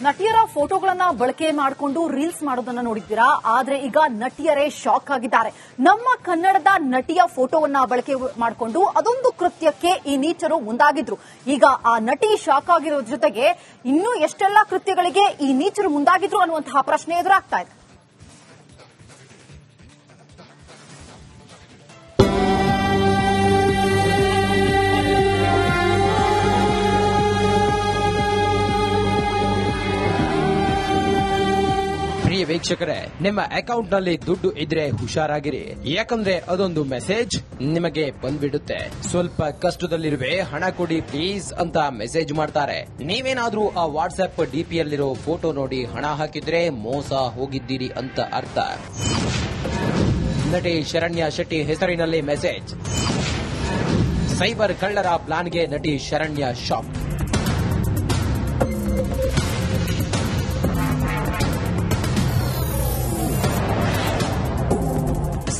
ನಟಿಯರ ಫೋಟೋಗಳನ್ನ ಬಳಕೆ ಮಾಡಿಕೊಂಡು ರೀಲ್ಸ್ ಮಾಡೋದನ್ನ ನೋಡಿದ್ದೀರಾ. ಆದ್ರೆ ಈಗ ನಟಿಯರೇ ಶಾಕ್ ಆಗಿದ್ದಾರೆ. ನಮ್ಮ ಕನ್ನಡದ ನಟಿಯ ಫೋಟೋವನ್ನ ಬಳಕೆ ಮಾಡಿಕೊಂಡು ಅದೊಂದು ಕೃತ್ಯಕ್ಕೆ ಈ ನೀಚರು ಮುಂದಾಗಿದ್ರು. ಈಗ ಆ ನಟಿ ಶಾಕ್ ಆಗಿರೋ ಜೊತೆಗೆ ಇನ್ನೂ ಎಷ್ಟೆಲ್ಲಾ ಕೃತ್ಯಗಳಿಗೆ ಈ ನೀಚರು ಮುಂದಾಗಿದ್ರು ಅನ್ನುವಂತಹ ಪ್ರಶ್ನೆ ಎದುರಾಗ್ತಾ ಇದೆ. ವೀಕ್ಷಕರೇ, ನಿಮ್ಮ ಅಕೌಂಟ್ ನಲ್ಲಿ ದುಡ್ಡು ಇದ್ರೆ ಹುಷಾರಾಗಿರಿ. ಯಾಕಂದ್ರೆ ಅದೊಂದು ಮೆಸೇಜ್ ನಿಮಗೆ ಬಂದ್ಬಿಡುತ್ತೆ. ಸ್ವಲ್ಪ ಕಷ್ಟದಲ್ಲಿರುವೆ, ಹಣ ಕೊಡಿ ಪ್ಲೀಸ್ ಅಂತ ಮೆಸೇಜ್ ಮಾಡ್ತಾರೆ. ನೀವೇನಾದ್ರೂ ಆ ವಾಟ್ಸ್ಆಪ್ ಡಿಪಿಯಲ್ಲಿರೋ ಫೋಟೋ ನೋಡಿ ಹಣ ಹಾಕಿದ್ರೆ ಮೋಸ ಹೋಗಿದ್ದೀರಿ ಅಂತ ಅರ್ಥ. ನಟಿ ಶರಣ್ಯ ಶೆಟ್ಟಿ ಹೆಸರಿನಲ್ಲಿ ಮೆಸೇಜ್. ಸೈಬರ್ ಕಳ್ಳರ ಪ್ಲಾನ್ಗೆ ನಟಿ ಶರಣ್ಯ ಶಾಕ್.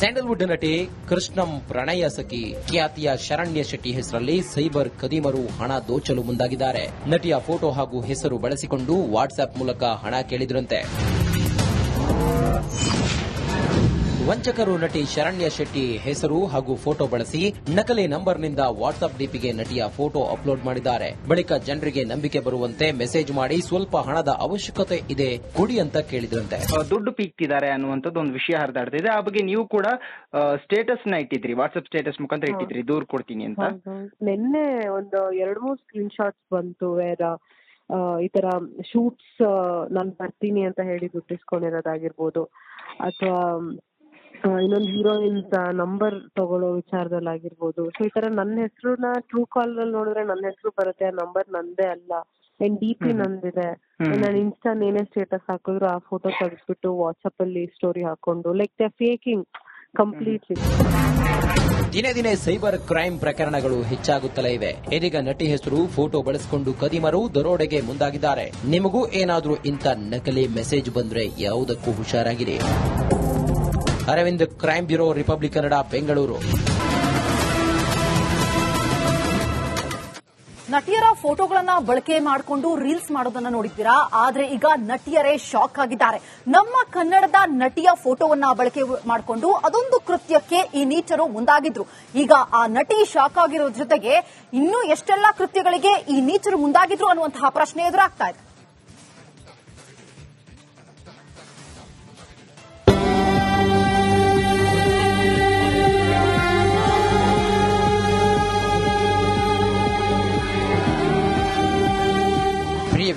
ಸ್ಯಾಂಡಲ್ವುಡ್ ನಟಿ ಕೃಷ್ಣಂ ಪ್ರಣಯ ಸಖಿ ಖ್ಯಾತಿಯ ಶರಣ್ಯ ಶೆಟ್ಟಿ ಹೆಸರಲ್ಲಿ ಸೈಬರ್ ಕದಿಮರು ಹಣ ದೋಚಲು ಮುಂದಾಗಿದ್ದಾರೆ. ನಟಿಯ ಫೋಟೋ ಹಾಗೂ ಹೆಸರು ಬಳಸಿಕೊಂಡು ವಾಟ್ಸ್ಆಪ್ ಮೂಲಕ ಹಣ ಕೇಳಿದ್ರಂತೆ. ವಂಚಕರು ನಟಿ ಶರಣ್ಯ ಶೆಟ್ಟಿ ಹೆಸರು ಹಾಗೂ ಫೋಟೋ ಬಳಸಿ ನಕಲಿ ನಂಬರ್ನಿಂದ ವಾಟ್ಸ್ಆಪ್ ಡಿಪಿಗೆ ನಟಿಯ ಫೋಟೋ ಅಪ್ಲೋಡ್ ಮಾಡಿದ್ದಾರೆ. ಬಳಿಕ ಜನರಿಗೆ ನಂಬಿಕೆ ಬರುವಂತೆ ಮೆಸೇಜ್ ಮಾಡಿ ಸ್ವಲ್ಪ ಹಣದ ಅವಶ್ಯಕತೆ ಇದೆ ಕೊಡಿ ಅಂತ ಕೇಳಿದ್ರಂತೆ. ದುಡ್ಡು ಪೀಕ್ತಿದ್ದಾರೆ ಅನ್ನುವಂಥದ್ದು ಒಂದು ವಿಷಯ ಹರಿದಾಡ್ತಿದೆ. ಆ ಬಗ್ಗೆ ನೀವು ಕೂಡ ಸ್ಟೇಟಸ್ ನ ಇಟ್ಟಿದ್ರಿ, ವಾಟ್ಸ್ಆಪ್ ಸ್ಟೇಟಸ್ ಮುಖಾಂತರ ಇಟ್ಟಿದ್ರಿ, ದೂರ್ ಕೊಡ್ತೀನಿ ಅಂತ. ನಿನ್ನೆ ಒಂದು 2-3 ಸ್ಕ್ರೀನ್ ಶಾಟ್ಸ್ ಬಂತು. ಈ ತರ ಶೂಟ್ಸ್ ನಾನು ಬರ್ತೀನಿ ಅಂತ ಹೇಳಿ ದುಡ್ಡಿಸ್ಕೊಂಡಿರೋದಾಗಿರ್ಬೋದು, ಅಥವಾ ಇನ್ನೊಂದು ಹೀರೋಯಿನ್ಸ್ ನಂಬರ್ ತಗೊಳ್ಳೋ ವಿಚಾರದಲ್ಲಾಗಿರ್ಬೋದು. ಸೊ ಈ ತರ ನನ್ನ ಹೆಸರುನ ಟ್ರೂ ಕಾಲ್ ಅಲ್ಲಿ ನೋಡಿದ್ರೆ ನನ್ನ ಹೆಸರು ಬರುತ್ತೆ, ಆ ನಂಬರ್ ನಂದೇ ಅಲ್ಲ, ನನ್ ಡಿಪಿ ನಂದಿದೆ, ನಾನು ಇನ್ಸ್ಟಾ ಏನೇ ಸ್ಟೇಟಸ್ ಹಾಕಿದ್ರು ಆ ಫೋಟೋ ತೆಗೆದ್ಬಿಟ್ಟು ವಾಟ್ಸ್ಆಪ್ ಅಲ್ಲಿ ಸ್ಟೋರಿ ಹಾಕೊಂಡು ಲೈಕ್ ದೇ ಫೇಕಿಂಗ್ ಕಂಪ್ಲೀಟ್ಲಿ. ದಿನೇ ದಿನೇ ಸೈಬರ್ ಕ್ರೈಮ್ ಪ್ರಕರಣಗಳು ಹೆಚ್ಚಾಗುತ್ತಲೇ ಇವೆ. ಇದೀಗ ನಟಿ ಹೆಸರು ಫೋಟೋ ಬಳಸಿಕೊಂಡು ಕದಿಮರು ದರೋಡೆಗೆ ಮುಂದಾಗಿದ್ದಾರೆ. ನಿಮಗೂ ಏನಾದ್ರೂ ಇಂಥ ನಕಲಿ ಮೆಸೇಜ್ ಬಂದ್ರೆ ಯಾವುದಕ್ಕೂ ಹುಷಾರಾಗಿರಿ. Arvind, crime bureau, republic Kannada, Bengaluru. ನಟಿಯರ ಫೋಟೋಗಳನ್ನ ಬಳಕೆ ಮಾಡಿಕೊಂಡು ರೀಲ್ಸ್ ಮಾಡೋದನ್ನ ನೋಡಿದ್ದೀರಾ. ಆದ್ರೆ ಈಗ ನಟಿಯರೇ ಶಾಕ್ ಆಗಿದ್ದಾರೆ. ನಮ್ಮ ಕನ್ನಡದ ನಟಿಯ ಫೋಟೋವನ್ನ ಬಳಕೆ ಮಾಡಿಕೊಂಡು ಅದೊಂದು ಕೃತ್ಯಕ್ಕೆ ಈ ನೀಚರು ಮುಂದಾಗಿದ್ರು. ಈಗ ಆ ನಟಿ ಶಾಕ್ ಆಗಿರೋ ಜೊತೆಗೆ ಇನ್ನೂ ಎಷ್ಟೆಲ್ಲಾ ಕೃತ್ಯಗಳಿಗೆ ಈ ನೀಚರು ಮುಂದಾಗಿದ್ರು ಅನ್ನುವಂತಹ ಪ್ರಶ್ನೆ ಎದುರಾಗ್ತಾ ಇದೆ.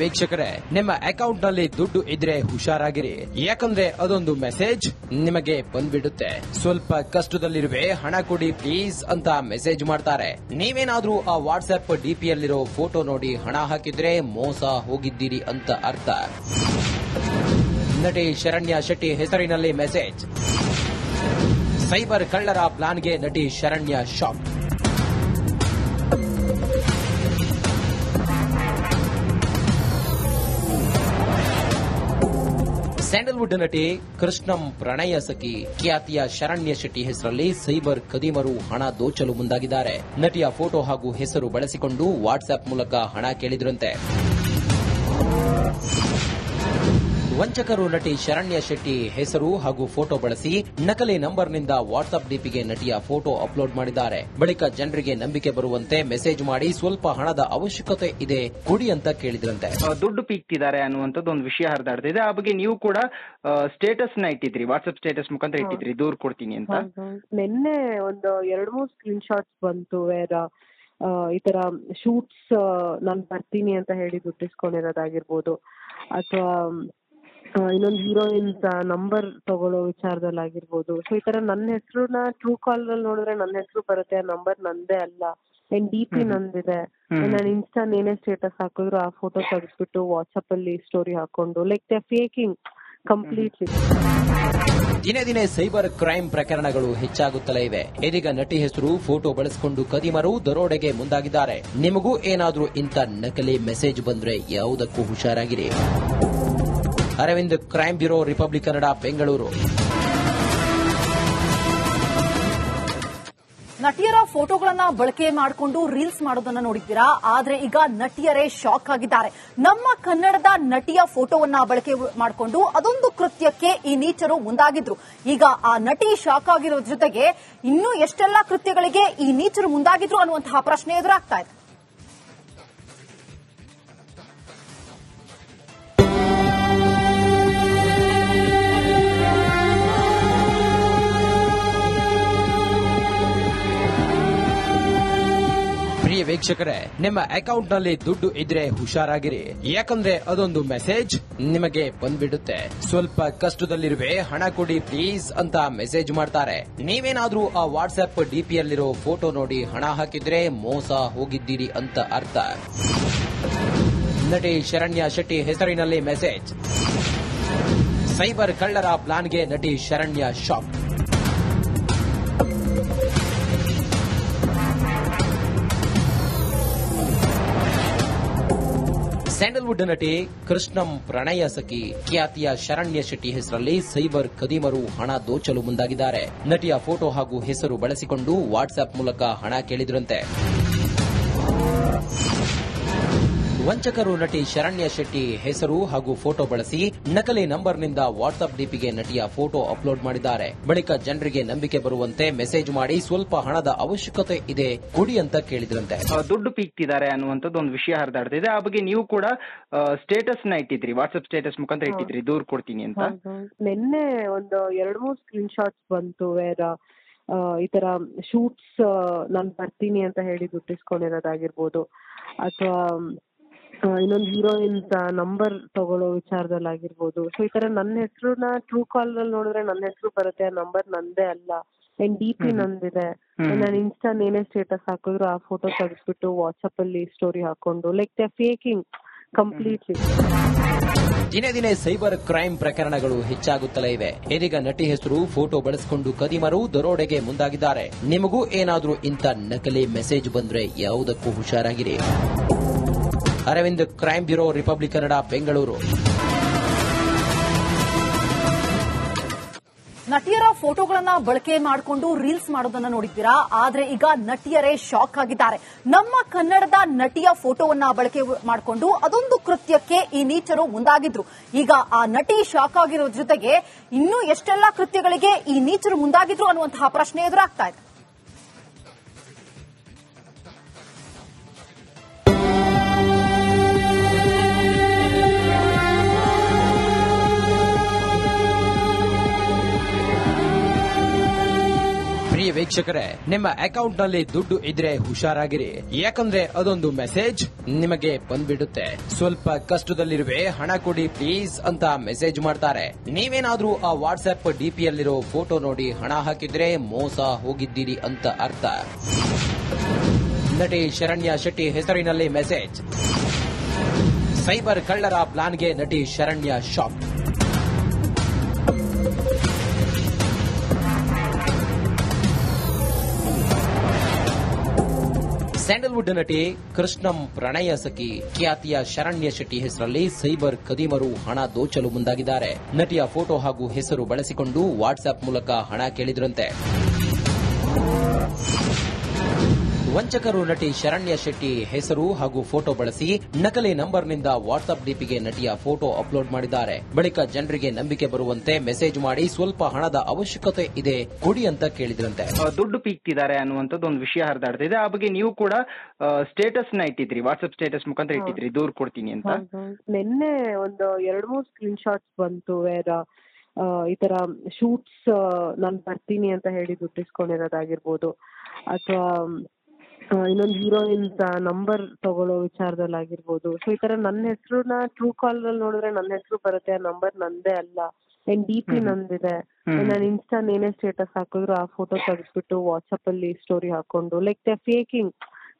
ವೀಕ್ಷಕರೇ, ನಿಮ್ಮ ಅಕೌಂಟ್ ನಲ್ಲಿ ದುಡ್ಡು ಇದ್ರೆ ಹುಷಾರಾಗಿರಿ. ಯಾಕಂದ್ರೆ ಅದೊಂದು ಮೆಸೇಜ್ ನಿಮಗೆ ಬಂದ್ಬಿಡುತ್ತೆ. ಸ್ವಲ್ಪ ಕಷ್ಟದಲ್ಲಿರುವೆ, ಹಣ ಕೊಡಿ ಪ್ಲೀಸ್ ಅಂತ ಮೆಸೇಜ್ ಮಾಡ್ತಾರೆ. ನೀವೇನಾದ್ರೂ ಆ ವಾಟ್ಸ್ಆಪ್ ಡಿಪಿಯಲ್ಲಿರೋ ಫೋಟೋ ನೋಡಿ ಹಣ ಹಾಕಿದ್ರೆ ಮೋಸ ಹೋಗಿದ್ದೀರಿ ಅಂತ ಅರ್ಥ. ನಟಿ ಶರಣ್ಯ ಶೆಟ್ಟಿ ಹೆಸರಿನಲ್ಲಿ ಮೆಸೇಜ್. ಸೈಬರ್ ಕಳ್ಳರ ಪ್ಲಾನ್ಗೆ ನಟಿ ಶರಣ್ಯ ಶಾಕ್. ಸ್ಯಾಂಡಲ್ವುಡ್ ನಟಿ ಕೃಷ್ಣಂ ಪ್ರಣಯ ಸಖಿ ಖ್ಯಾತಿಯ ಶರಣ್ಯ ಶೆಟ್ಟಿ ಹೆಸರಲ್ಲಿ ಸೈಬರ್ ಕದಿಮರು ಹಣ ದೋಚಲು ಮುಂದಾಗಿದ್ದಾರೆ. ನಟಿಯ ಫೋಟೋ ಹಾಗೂ ಹೆಸರು ಬಳಸಿಕೊಂಡು ವಾಟ್ಸ್ಆಪ್ ಮೂಲಕ ಹಣ ಕೇಳಿದ್ರಂತೆ. ವಂಚಕರು ನಟಿ ಶರಣ್ಯ ಶೆಟ್ಟಿ ಹೆಸರು ಹಾಗೂ ಫೋಟೋ ಬಳಸಿ ನಕಲಿ ನಂಬರ್ನಿಂದ ವಾಟ್ಸ್ಆಪ್ ಡಿಪಿಗೆ ನಟಿಯ ಫೋಟೋ ಅಪ್ಲೋಡ್ ಮಾಡಿದ್ದಾರೆ. ಬಳಿಕ ಜನರಿಗೆ ನಂಬಿಕೆ ಬರುವಂತೆ ಮೆಸೇಜ್ ಮಾಡಿ ಸ್ವಲ್ಪ ಹಣದ ಅವಶ್ಯಕತೆ ಇದೆ ಕೊಡಿ ಅಂತ ಕೇಳಿದ್ರಂತೆ. ದುಡ್ಡು ಪೀಕ್ತಿದ್ದಾರೆ ಅನ್ನುವಂಥದ್ದು ಒಂದು ವಿಷಯ ಹರಿದಾಡ್ತಿದೆ. ಆ ಬಗ್ಗೆ ನೀವು ಕೂಡ ಸ್ಟೇಟಸ್ ನ ಇಟ್ಟಿದ್ರಿ, ವಾಟ್ಸ್ಆಪ್ ಸ್ಟೇಟಸ್ ಮುಖಾಂತರ ಇಟ್ಟಿದ್ರಿ, ದೂರ್ ಕೊಡ್ತೀನಿ ಅಂತ. ನಿನ್ನೆ ಒಂದು 2-3 ಸ್ಕ್ರೀನ್ ಶಾಟ್ಸ್ ಬಂತು. ಈ ತರ ಶೂಟ್ಸ್ ನಾನು ಬರ್ತೀನಿ ಅಂತ ಹೇಳಿ ದುಡ್ಡಿಸ್ಕೊಂಡಿರೋದಾಗಿರ್ಬೋದು, ಅಥವಾ ಇನ್ನೊಂದು ಹೀರೋಯಿನ್ಸ್ ನಂಬರ್ ತಗೊಳ್ಳೋ ವಿಚಾರದಲ್ಲಾಗಿರ್ಬೋದು. ಸೊ ಈ ತರ ನನ್ನ ಹೆಸರುನ ಟ್ರೂ ಕಾಲ್ ಅಲ್ಲಿ ನೋಡಿದ್ರೆ ನನ್ನ ಹೆಸರು ಬರುತ್ತೆ, ಆ ನಂಬರ್ ನಂದೇ ಅಲ್ಲ, ನನ್ ಡಿಪಿ ನಂದಿದೆ, ನಾನು ಇನ್ಸ್ಟಾ ಏನೇ ಸ್ಟೇಟಸ್ ಹಾಕಿದ್ರು ಆ ಫೋಟೋ ತೆಗೆದ್ಬಿಟ್ಟು ವಾಟ್ಸ್ಆಪ್ ಅಲ್ಲಿ ಸ್ಟೋರಿ ಹಾಕೊಂಡು ಲೈಕ್ ದೇ ಫೇಕಿಂಗ್ ಕಂಪ್ಲೀಟ್ಲಿ. ದಿನೇ ದಿನೇ ಸೈಬರ್ ಕ್ರೈಮ್ ಪ್ರಕರಣಗಳು ಹೆಚ್ಚಾಗುತ್ತಲೇ ಇವೆ. ಇದೀಗ ನಟಿ ಹೆಸರು ಫೋಟೋ ಬಳಸಿಕೊಂಡು ಕದಿಮರು ದರೋಡೆಗೆ ಮುಂದಾಗಿದ್ದಾರೆ. ನಿಮಗೂ ಏನಾದ್ರೂ ಇಂಥ ನಕಲಿ ಮೆಸೇಜ್ ಬಂದ್ರೆ ಯಾವುದಕ್ಕೂ ಹುಷಾರಾಗಿರಿ. Arvind, crime bureau, republic Kannada, Bengaluru. ನಟಿಯರ ಫೋಟೋಗಳನ್ನ ಬಳಕೆ ಮಾಡಿಕೊಂಡು ರೀಲ್ಸ್ ಮಾಡೋದನ್ನ ನೋಡಿದ್ದೀರಾ. ಆದ್ರೆ ಈಗ ನಟಿಯರೇ ಶಾಕ್ ಆಗಿದ್ದಾರೆ. ನಮ್ಮ ಕನ್ನಡದ ನಟಿಯ ಫೋಟೋವನ್ನ ಬಳಕೆ ಮಾಡಿಕೊಂಡು ಅದೊಂದು ಕೃತ್ಯಕ್ಕೆ ಈ ನೀಚರು ಮುಂದಾಗಿದ್ರು. ಈಗ ಆ ನಟಿ ಶಾಕ್ ಆಗಿರೋ ಜೊತೆಗೆ ಇನ್ನೂ ಎಷ್ಟೆಲ್ಲ ಕೃತ್ಯಗಳಿಗೆ ಈ ನೀಚರು ಮುಂದಾಗಿದ್ರು ಅನ್ನುವಂತಹ ಪ್ರಶ್ನೆ ಎದುರಾಗ್ತಾ ಇದೆ. ಪ್ರಿಯ ವೀಕ್ಷಕರೇ, ನಿಮ್ಮ ಅಕೌಂಟ್ ನಲ್ಲಿ ದುಡ್ಡು ಇದ್ರೆ ಹುಷಾರಾಗಿರಿ. ಯಾಕಂದ್ರೆ ಅದೊಂದು ಮೆಸೇಜ್ ನಿಮಗೆ ಬಂದ್ಬಿಡುತ್ತೆ. ಸ್ವಲ್ಪ ಕಷ್ಟದಲ್ಲಿರುವೆ, ಹಣ ಕೊಡಿ ಪ್ಲೀಸ್ ಅಂತ ಮೆಸೇಜ್ ಮಾಡ್ತಾರೆ. ನೀವೇನಾದ್ರೂ ಆ ವಾಟ್ಸ್ಆಪ್ ಡಿಪಿಯಲ್ಲಿರೋ ಫೋಟೋ ನೋಡಿ ಹಣ ಹಾಕಿದ್ರೆ ಮೋಸ ಹೋಗಿದ್ದೀರಿ ಅಂತ ಅರ್ಥ. ನಟಿ ಶರಣ್ಯ ಶೆಟ್ಟಿ ಹೆಸರಿನಲ್ಲಿ ಮೆಸೇಜ್. ಸೈಬರ್ ಕಳ್ಳರ ಪ್ಲಾನ್ಗೆ ನಟಿ ಶರಣ್ಯ ಶಾಕ್. ಸ್ಯಾಂಡಲ್ವುಡ್ ನಟಿ ಕೃಷ್ಣಂ ಪ್ರಣಯ ಸಖಿ ಖ್ಯಾತಿಯ ಶರಣ್ಯ ಶೆಟ್ಟಿ ಹೆಸರಲ್ಲಿ ಸೈಬರ್ ಖದೀಮರು ಹಣ ದೋಚಲು ಮುಂದಾಗಿದ್ದಾರೆ. ನಟಿಯ ಫೋಟೋ ಹಾಗೂ ಹೆಸರು ಬಳಸಿಕೊಂಡು ವಾಟ್ಸ್ಆಪ್ ಮೂಲಕ ಹಣ ಕೇಳಿದ್ರಂತೆ. ವಂಚಕರು ನಟಿ ಶರಣ್ಯ ಶೆಟ್ಟಿ ಹೆಸರು ಹಾಗೂ ಫೋಟೋ ಬಳಸಿ ನಕಲಿ ನಂಬರ್ನಿಂದ ವಾಟ್ಸ್ಆಪ್ ಡಿಪಿಗೆ ನಟಿಯ ಫೋಟೋ ಅಪ್ಲೋಡ್ ಮಾಡಿದ್ದಾರೆ. ಬಳಿಕ ಜನರಿಗೆ ನಂಬಿಕೆ ಬರುವಂತೆ ಮೆಸೇಜ್ ಮಾಡಿ ಸ್ವಲ್ಪ ಹಣದ ಅವಶ್ಯಕತೆ ಇದೆ ಕೊಡಿ ಅಂತ ಕೇಳಿದ್ರಂತೆ. ದುಡ್ಡು ಪೀಕ್ತಿದ್ದಾರೆ ಅನ್ನುವಂಥದ್ದು ಒಂದು ವಿಷಯ ಹರಿದಾಡ್ತಿದೆ. ಆ ಬಗ್ಗೆ ನೀವು ಕೂಡ ಸ್ಟೇಟಸ್ ನ ಇಟ್ಟಿದ್ರಿ, ವಾಟ್ಸ್ಆಪ್ ಸ್ಟೇಟಸ್ ಮುಖಾಂತರ ಇಟ್ಟಿದ್ರಿ, ದೂರ್ ಕೊಡ್ತೀನಿ ಅಂತ. ನಿನ್ನೆ ಒಂದು 2-3 ಸ್ಕ್ರೀನ್ ಶಾಟ್ಸ್ ಬಂತು. ಈ ತರ ಶೂಟ್ಸ್ ನಾನ್ ಬರ್ತೀನಿ ಅಂತ ಹೇಳಿ ದುಡ್ಡಿಸ್ಕೊಂಡಿರೋದಾಗಿರ್ಬೋದು, ಅಥವಾ ಇನ್ನೊಂದು ಹೀರೋಯಿನ್ ನಂಬರ್ ತಗೊಳ್ಳೋ ವಿಚಾರದಲ್ಲಾಗಿರ್ಬೋದು. ಸೊ ಈ ತರ ನನ್ನ ಹೆಸರುನ ಟ್ರೂ ಕಾಲ್ ಅಲ್ಲಿ ನೋಡಿದ್ರೆ ನನ್ನ ಹೆಸರು ಬರುತ್ತೆ, ಆ ನಂಬರ್ ನಂದೇ ಅಲ್ಲ, ನನ್ DP ನಂದಿದೆ. ನಾನು ಇನ್ಸ್ಟಾ ಏನೇ ಸ್ಟೇಟಸ್ ಹಾಕಿದ್ರು ಆ ಫೋಟೋ ತೆಗೆದ್ಬಿಟ್ಟು ವಾಟ್ಸ್ಆಪ್ ಅಲ್ಲಿ ಸ್ಟೋರಿ ಹಾಕೊಂಡು ಲೈಕ್ ದೇ ಫೇಕಿಂಗ್ ಕಂಪ್ಲೀಟ್ಲಿ. ದಿನೇ ದಿನೇ ಸೈಬರ್ ಕ್ರೈಮ್ ಪ್ರಕರಣಗಳು ಹೆಚ್ಚಾಗುತ್ತಲೇ ಇವೆ. ಇದೀಗ ನಟಿ ಹೆಸರು ಫೋಟೋ ಬಳಸಿಕೊಂಡು ಕದಿಮರು ದರೋಡೆಗೆ ಮುಂದಾಗಿದ್ದಾರೆ. ನಿಮಗೂ ಏನಾದ್ರೂ ಇಂಥ ನಕಲಿ ಮೆಸೇಜ್ ಬಂದ್ರೆ ಯಾವುದಕ್ಕೂ ಹುಷಾರಾಗಿರಿ. Arvind crime bureau, republic Kannada, Bengaluru. ನಟಿಯರ ಫೋಟೋಗಳನ್ನ ಬಳಕೆ ಮಾಡಿಕೊಂಡು ರೀಲ್ಸ್ ಮಾಡೋದನ್ನ ನೋಡಿದ್ದೀರಾ. ಆದ್ರೆ ಈಗ ನಟಿಯರೇ ಶಾಕ್ ಆಗಿದ್ದಾರೆ. ನಮ್ಮ ಕನ್ನಡದ ನಟಿಯ ಫೋಟೋವನ್ನ ಬಳಕೆ ಮಾಡಿಕೊಂಡು ಅದೊಂದು ಕೃತ್ಯಕ್ಕೆ ಈ ನೀಚರು ಮುಂದಾಗಿದ್ರು. ಈಗ ಆ ನಟಿ ಶಾಕ್ ಆಗಿರೋ ಜೊತೆಗೆ ಇನ್ನೂ ಎಷ್ಟೆಲ್ಲ ಕೃತ್ಯಗಳಿಗೆ ಈ ನೀಚರು ಮುಂದಾಗಿದ್ರು ಅನ್ನುವಂತಹ ಪ್ರಶ್ನೆ ಎದುರಾಗ್ತಾ ಇದೆ. ಪ್ರಿಯ ವೀಕ್ಷಕರೇ, ನಿಮ್ಮ ಅಕೌಂಟ್ ನಲ್ಲಿ ದುಡ್ಡು ಇದ್ರೆ ಹುಷಾರಾಗಿರಿ. ಯಾಕಂದ್ರೆ ಅದೊಂದು ಮೆಸೇಜ್ ನಿಮಗೆ ಬಂದ್ಬಿಡುತ್ತೆ. ಸ್ವಲ್ಪ ಕಷ್ಟದಲ್ಲಿರುವೆ, ಹಣ ಕೊಡಿ ಪ್ಲೀಸ್ ಅಂತ ಮೆಸೇಜ್ ಮಾಡ್ತಾರೆ. ನೀವೇನಾದ್ರೂ ಆ ವಾಟ್ಸ್ಆಪ್ ಡಿಪಿಯಲ್ಲಿರೋ ಫೋಟೋ ನೋಡಿ ಹಣ ಹಾಕಿದ್ರೆ ಮೋಸ ಹೋಗಿದ್ದೀರಿ ಅಂತ ಅರ್ಥ. ನಟಿ ಶರಣ್ಯ ಶೆಟ್ಟಿ ಹೆಸರಿನಲ್ಲಿ ಮೆಸೇಜ್. ಸೈಬರ್ ಕಳ್ಳರ ಪ್ಲಾನ್ಗೆ ನಟಿ ಶರಣ್ಯ ಶಾಕ್. ಸ್ಯಾಂಡಲ್ವುಡ್ ನಟಿ ಕೃಷ್ಣಂ ಪ್ರಣಯ ಸಖಿ ಖ್ಯಾತಿಯ ಶರಣ್ಯ ಶೆಟ್ಟಿ ಹೆಸರಲ್ಲಿ ಸೈಬರ್ ಖದೀಮರು ಹಣ ದೋಚಲು ಮುಂದಾಗಿದ್ದಾರೆ. ನಟಿಯ ಫೋಟೋ ಹಾಗೂ ಹೆಸರು ಬಳಸಿಕೊಂಡು ವಾಟ್ಸ್ಆಪ್ ಮೂಲಕ ಹಣ ಕೇಳಿದ್ರಂತೆ. ವಂಚಕರು ನಟಿ ಶರಣ್ಯ ಶೆಟ್ಟಿ ಹೆಸರು ಹಾಗೂ ಫೋಟೋ ಬಳಸಿ ನಕಲಿ ನಂಬರ್ನಿಂದ ವಾಟ್ಸ್ಆಪ್ ಡಿಪಿಗೆ ನಟಿಯ ಫೋಟೋ ಅಪ್ಲೋಡ್ ಮಾಡಿದ್ದಾರೆ. ಬಳಿಕ ಜನರಿಗೆ ನಂಬಿಕೆ ಬರುವಂತೆ ಮೆಸೇಜ್ ಮಾಡಿ ಸ್ವಲ್ಪ ಹಣದ ಅವಶ್ಯಕತೆ ಇದೆ ಕೊಡಿ ಅಂತ ಕೇಳಿದ್ರಂತೆ. ದುಡ್ಡು ಪೀಕ್ತಿದ್ದಾರೆ ಅನ್ನುವಂಥದ್ದು ಒಂದು ವಿಷಯ ಹರಿದಾಡ್ತಿದೆ. ಆ ಬಗ್ಗೆ ನೀವು ಕೂಡ ಸ್ಟೇಟಸ್ ನ ಇಟ್ಟಿದ್ರಿ, ವಾಟ್ಸ್ಆಪ್ ಸ್ಟೇಟಸ್ ಮುಖಾಂತರ ಇಟ್ಟಿದ್ರಿ, ದೂರ್ ಕೊಡ್ತೀನಿ ಅಂತ. ನಿನ್ನೆ ಒಂದು 2-3 ಸ್ಕ್ರೀನ್ ಶಾಟ್ಸ್ ಬಂತು. ಈ ತರ ಶೂಟ್ಸ್ ನಾನ್ ಬರ್ತೀನಿ ಅಂತ ಹೇಳಿ ದುಡ್ಡಿಸ್ಕೊಂಡಿರೋದಾಗಿರ್ಬೋದು, ಅಥವಾ ಇನ್ನೊಂದು ಹೀರೋಯಿನ್ ನಂಬರ್ ತಗೊಳ್ಳೋ ವಿಚಾರದಲ್ಲಾಗಿರ್ಬೋದು. ಸೊ ಈ ತರ ನನ್ನ ಹೆಸರುನ ಟ್ರೂ ಕಾಲ್ ಅಲ್ಲಿ ನೋಡಿದ್ರೆ ನನ್ನ ಹೆಸರು ಬರುತ್ತೆ, ಆ ನಂಬರ್ ನಂದೇ ಅಲ್ಲ, ನನ್ DP ನಂದಿದೆ. ನಾನು ಇನ್ಸ್ಟಾ ಏನೇ ಸ್ಟೇಟಸ್ ಹಾಕಿದ್ರು ಆ ಫೋಟೋ ತೆಗೆದ್ಬಿಟ್ಟು ವಾಟ್ಸ್ಆಪ್ ಅಲ್ಲಿ ಸ್ಟೋರಿ ಹಾಕೊಂಡು ಲೈಕ್ ದೇ ಫೇಕಿಂಗ್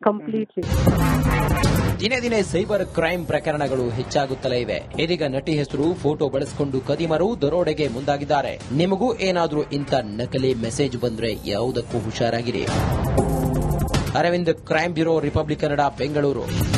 ಕಂಪ್ಲೀಟ್ಲಿ. ದಿನೇ ದಿನೇ ಸೈಬರ್ ಕ್ರೈಮ್ ಪ್ರಕರಣಗಳು ಹೆಚ್ಚಾಗುತ್ತಲೇ ಇವೆ. ಇದೀಗ ನಟಿ ಹೆಸರು ಫೋಟೋ ಬಳಸಿಕೊಂಡು ಕದಿಮರು ದರೋಡೆಗೆ ಮುಂದಾಗಿದ್ದಾರೆ. ನಿಮಗೂ ಏನಾದ್ರೂ ಇಂಥ ನಕಲಿ ಮೆಸೇಜ್ ಬಂದ್ರೆ ಯಾವುದಕ್ಕೂ ಹುಷಾರಾಗಿರಿ. Arvind crime bureau, republic Kannada, Bengaluru.